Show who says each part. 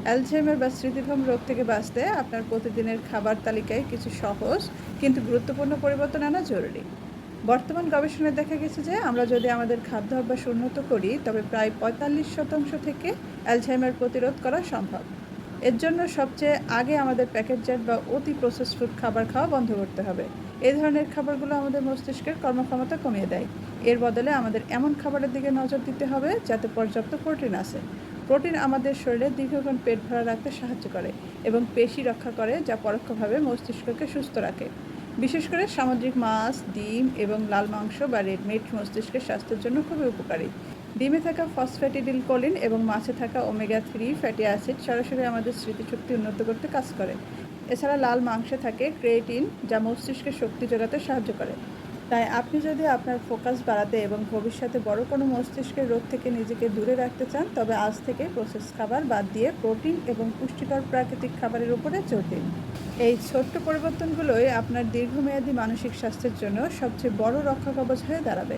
Speaker 1: Alzheimer বা স্মৃতিভ্রম রোগ থেকে বাঁচতে আপনার প্রতিদিনের খাবার তালিকায় কিছু সহজ কিন্তু গুরুত্বপূর্ণ পরিবর্তন আনা জরুরি। বর্তমান গবেষণায় দেখা গেছে যে আমরা যদি আমাদের খাদ্যাভ্যাস উন্নত করি তবে প্রায় ৪৫% থেকে অ্যালঝাইমার প্রতিরোধ করা সম্ভব। এর জন্য সবচেয়ে আগে আমাদের প্যাকেটজাত বা অতি প্রসেস ফুড খাবার খাওয়া বন্ধ করতে হবে। এই ধরনের খাবারগুলো আমাদের মস্তিষ্কের কর্মক্ষমতা কমিয়ে দেয়। এর বদলে আমাদের এমন খাবারের দিকে নজর দিতে হবে যাতে পর্যাপ্ত প্রোটিন আছে। প্রোটিন আমাদের শরীরে দীর্ঘক্ষণ পেট ভরা রাখতে সাহায্য করে এবং পেশি রক্ষা করে, যা পরোক্ষভাবে মস্তিষ্ককে সুস্থ রাখে। বিশেষ করে সামুদ্রিক মাছ, ডিম এবং লাল মাংস বা রেড মিট মস্তিষ্কের স্বাস্থ্যের জন্য খুবই উপকারী। ডিমে থাকা ফসফ্যাটিডিলকোলিন এবং মাছে থাকা ওমেগা-3 ফ্যাটি অ্যাসিড সরাসরি আমাদের স্মৃতিশক্তি উন্নত করতে কাজ করে। এছাড়া লাল মাংসে থাকে ক্রিয়েটিন, যা মস্তিষ্কের শক্তি যোগাতে সাহায্য করে। তাই আপনি যদি আপনার ফোকাস বাড়াতে এবং ভবিষ্যতে বড় কোনো মস্তিষ্কের রোগ থেকে নিজেকে দূরে রাখতে চান, তবে আজ থেকে প্রসেস খাবার বাদ দিয়ে প্রোটিন এবং পুষ্টিকর প্রাকৃতিক খাবারের উপরে জোর দিন। এই ছোট্ট পরিবর্তনগুলোই আপনার দীর্ঘমেয়াদী মানসিক স্বাস্থ্যের জন্য সবচেয়ে বড় রক্ষা কবচ হয়ে দাঁড়াবে।